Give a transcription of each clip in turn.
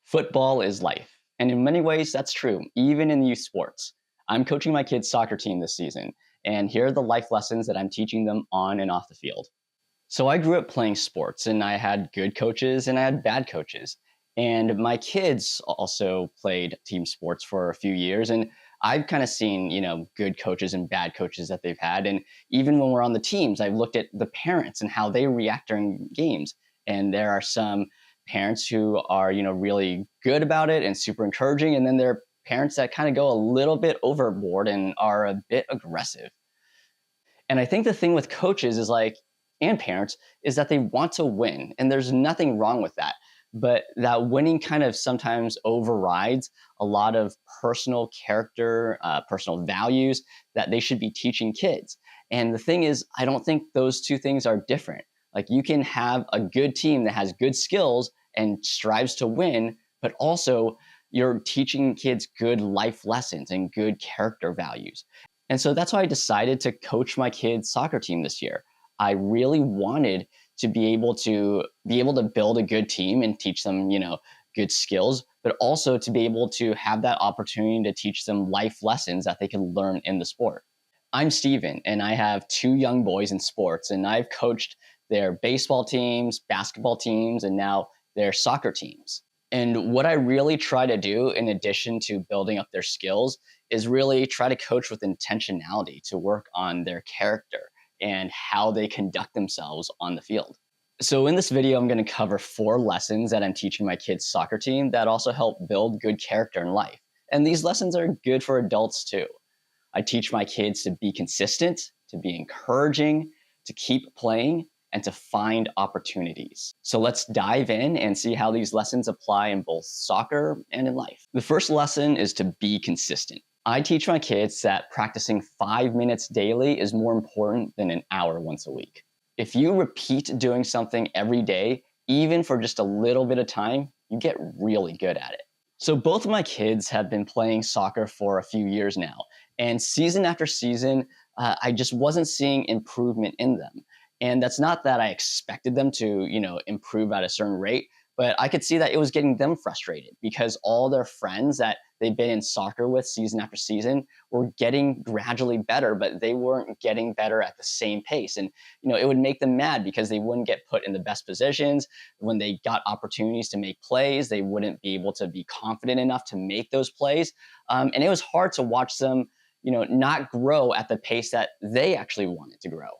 Football is life. And in many ways, that's true, even in youth sports. I'm coaching my kids' soccer team this season, and here are the life lessons that I'm teaching them on and off the field. So I grew up playing sports, and I had good coaches and I had bad coaches. And my kids also played team sports for a few years, and I've kind of seen, good coaches and bad coaches that they've had. And even when we're on the teams, I've looked at the parents and how they react during games. And there are some parents who are, really good about it and super encouraging. And then there are parents that kind of go a little bit overboard and are a bit aggressive. And I think the thing with coaches is and parents, is that they want to win. And there's nothing wrong with that. But that winning kind of sometimes overrides a lot of personal character, personal values that they should be teaching kids. And the thing is, I don't think those two things are different. Like you can have a good team that has good skills and strives to win, but also you're teaching kids good life lessons and good character values. And so that's why I decided to coach my kids' soccer team this year. I really wanted to be able to build a good team and teach them, good skills, but also to be able to have that opportunity to teach them life lessons that they can learn in the sport. I'm Steven, and I have two young boys in sports, and I've coached their baseball teams, basketball teams, and now their soccer teams. And what I really try to do, in addition to building up their skills, is really try to coach with intentionality to work on their character and how they conduct themselves on the field. So in this video, I'm going to cover 4 lessons that I'm teaching my kids' soccer team that also help build good character in life. And these lessons are good for adults too. I teach my kids to be consistent, to be encouraging, to keep playing, and to find opportunities. So let's dive in and see how these lessons apply in both soccer and in life. The first lesson is to be consistent. I teach my kids that practicing 5 minutes daily is more important than an hour once a week. If you repeat doing something every day, even for just a little bit of time, you get really good at it. So both of my kids have been playing soccer for a few years now, and season after season, I just wasn't seeing improvement in them. And that's not that I expected them to, improve at a certain rate, but I could see that it was getting them frustrated because all their friends that they've been in soccer with season after season were getting gradually better, but they weren't getting better at the same pace. And, it would make them mad because they wouldn't get put in the best positions. When they got opportunities to make plays, they wouldn't be able to be confident enough to make those plays. And it was hard to watch them, not grow at the pace that they actually wanted to grow.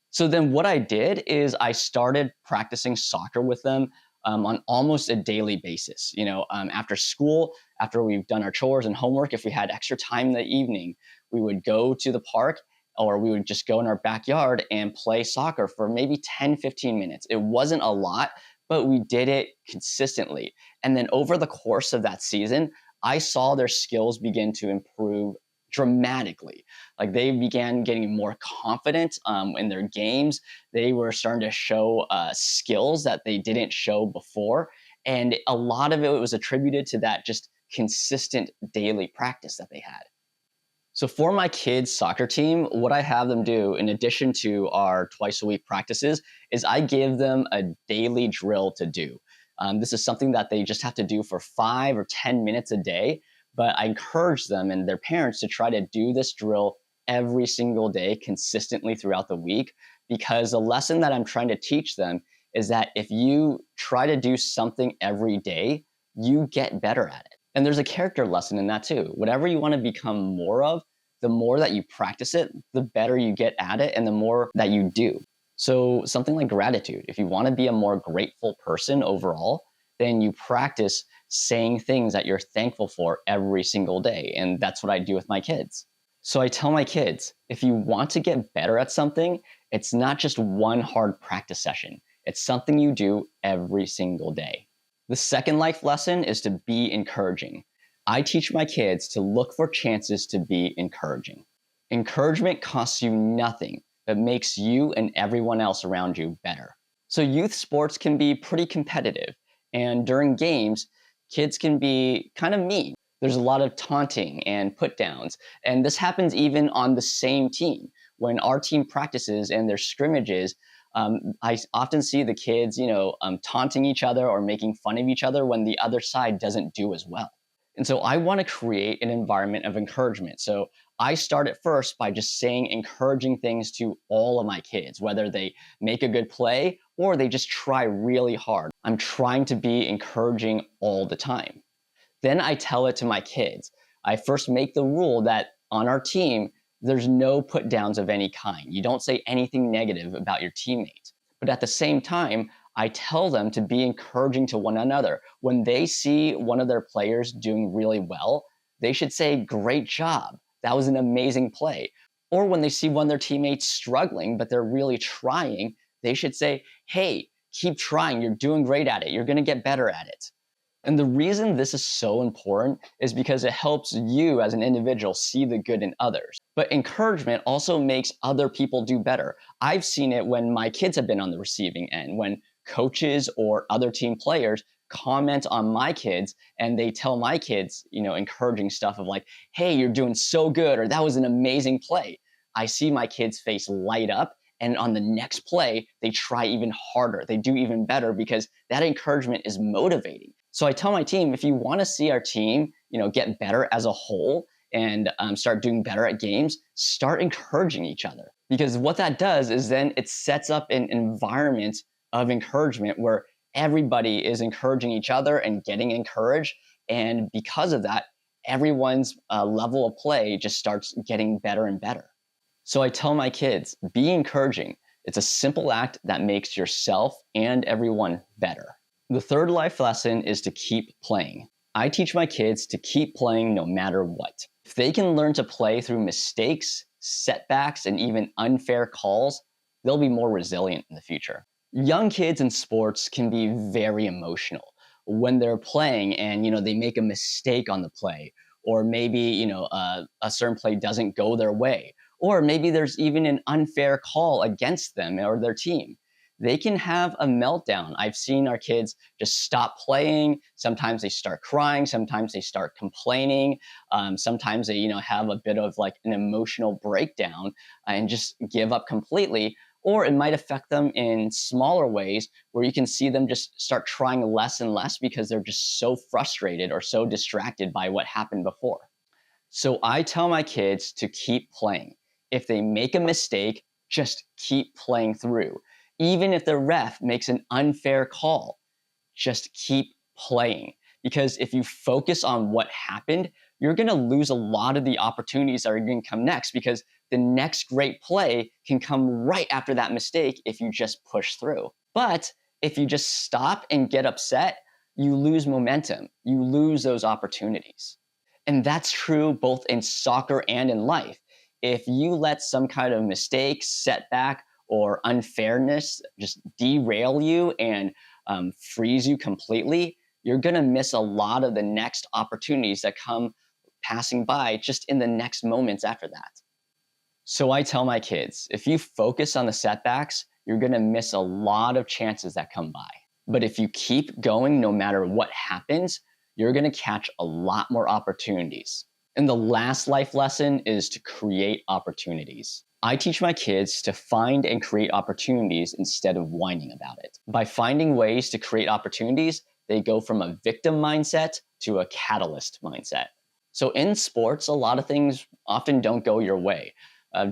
So then what I did is I started practicing soccer with them on almost a daily basis. After school, after we've done our chores and homework, if we had extra time in the evening, we would go to the park or we would just go in our backyard and play soccer for maybe 10, 15 minutes. It wasn't a lot, but we did it consistently. And then over the course of that season, I saw their skills begin to improve dramatically. Like they began getting more confident in their games. They were starting to show skills that they didn't show before. And a lot of it was attributed to that just consistent daily practice that they had. So for my kids' soccer team, what I have them do, in addition to our twice a week practices, is I give them a daily drill to do. This is something that they just have to do for 5 or 10 minutes a day. But I encourage them and their parents to try to do this drill every single day consistently throughout the week, because the lesson that I'm trying to teach them is that if you try to do something every day, you get better at it. And there's a character lesson in that too. Whatever you want to become more of, the more that you practice it, the better you get at it and the more that you do. So something like gratitude. If you want to be a more grateful person overall, then you practice saying things that you're thankful for every single day. And that's what I do with my kids. So I tell my kids, if you want to get better at something, it's not just one hard practice session. It's something you do every single day. The second life lesson is to be encouraging. I teach my kids to look for chances to be encouraging. Encouragement costs you nothing, but makes you and everyone else around you better. So youth sports can be pretty competitive. And during games, kids can be kind of mean. There's a lot of taunting and put downs. And this happens even on the same team. When our team practices and there's scrimmages, I often see the kids, taunting each other or making fun of each other when the other side doesn't do as well. And so I want to create an environment of encouragement. So I start at first by just saying encouraging things to all of my kids, whether they make a good play or they just try really hard. I'm trying to be encouraging all the time. Then I tell it to my kids. I first make the rule that on our team, there's no put downs of any kind. You don't say anything negative about your teammates. But at the same time, I tell them to be encouraging to one another. When they see one of their players doing really well, they should say, "Great job. That was an amazing play." Or when they see one of their teammates struggling, but they're really trying, they should say, "Hey, keep trying. You're doing great at it. You're going to get better at it." And the reason this is so important is because it helps you as an individual see the good in others. But encouragement also makes other people do better. I've seen it when my kids have been on the receiving end, when coaches or other team players comment on my kids and they tell my kids, encouraging stuff of like, "Hey, you're doing so good," or "That was an amazing play." I see my kids' face light up, and on the next play, they try even harder. They do even better because that encouragement is motivating. So I tell my team, if you want to see our team, get better as a whole and start doing better at games, start encouraging each other. Because what that does is then it sets up an environment of encouragement where everybody is encouraging each other and getting encouraged. And because of that, everyone's level of play just starts getting better and better. So I tell my kids, be encouraging. It's a simple act that makes yourself and everyone better. The third life lesson is to keep playing. I teach my kids to keep playing no matter what. If they can learn to play through mistakes, setbacks, and even unfair calls, they'll be more resilient in the future. Young kids in sports can be very emotional when they're playing and they make a mistake on the play, or maybe a certain play doesn't go their way, or maybe there's even an unfair call against them or their team. They can have a meltdown. I've seen our kids just stop playing. Sometimes they start crying. Sometimes they start complaining. Sometimes they, have a bit of like an emotional breakdown and just give up completely. Or it might affect them in smaller ways where you can see them just start trying less and less because they're just so frustrated or so distracted by what happened before. So I tell my kids to keep playing. If they make a mistake, just keep playing through. Even if the ref makes an unfair call, just keep playing. Because if you focus on what happened, you're going to lose a lot of the opportunities that are going to come next, because the next great play can come right after that mistake if you just push through. But if you just stop and get upset, you lose momentum. You lose those opportunities. And that's true both in soccer and in life. If you let some kind of mistake, setback, or unfairness just derail you and freeze you completely, you're going to miss a lot of the next opportunities that come passing by just in the next moments after that. So I tell my kids, if you focus on the setbacks, you're going to miss a lot of chances that come by. But if you keep going no matter what happens, you're going to catch a lot more opportunities. And the last life lesson is to create opportunities. I teach my kids to find and create opportunities instead of whining about it. By finding ways to create opportunities, they go from a victim mindset to a catalyst mindset. So in sports, a lot of things often don't go your way.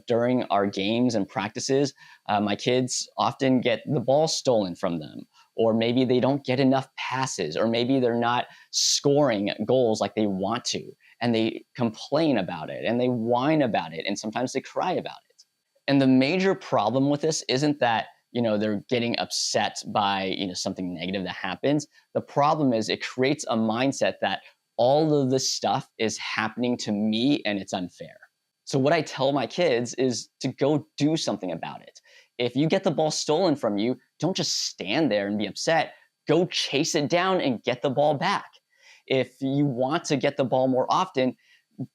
During our games and practices, my kids often get the ball stolen from them, or maybe they don't get enough passes, or maybe they're not scoring goals like they want to, and they complain about it, and they whine about it, and sometimes they cry about it. And the major problem with this isn't that they're getting upset by something negative that happens. The problem is it creates a mindset that all of this stuff is happening to me and it's unfair. So what I tell my kids is to go do something about it. If you get the ball stolen from you, don't just stand there and be upset. Go chase it down and get the ball back. If you want to get the ball more often,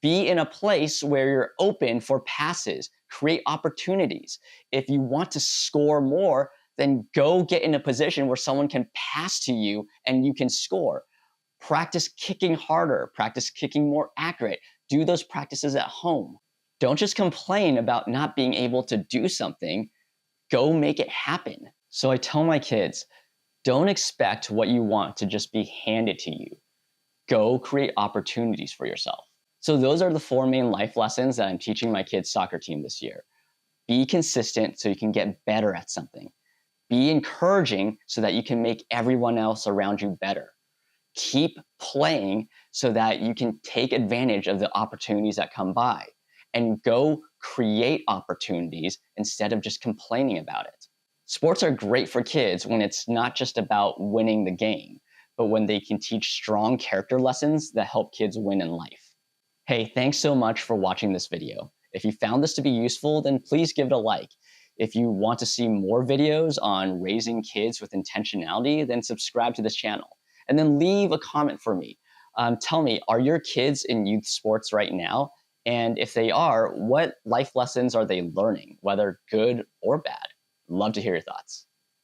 be in a place where you're open for passes, create opportunities. If you want to score more, then go get in a position where someone can pass to you and you can score. Practice kicking harder, practice kicking more accurate. Do those practices at home. Don't just complain about not being able to do something. Go make it happen. So I tell my kids, don't expect what you want to just be handed to you. Go create opportunities for yourself. So those are the 4 main life lessons that I'm teaching my kids' soccer team this year. Be consistent so you can get better at something. Be encouraging so that you can make everyone else around you better. Keep playing so that you can take advantage of the opportunities that come by. And go create opportunities instead of just complaining about it. Sports are great for kids when it's not just about winning the game, but when they can teach strong character lessons that help kids win in life. Hey, thanks so much for watching this video. If you found this to be useful, then please give it a like. If you want to see more videos on raising kids with intentionality, then subscribe to this channel. And then leave a comment for me. Tell me, are your kids in youth sports right now? And if they are, what life lessons are they learning, whether good or bad? Love to hear your thoughts.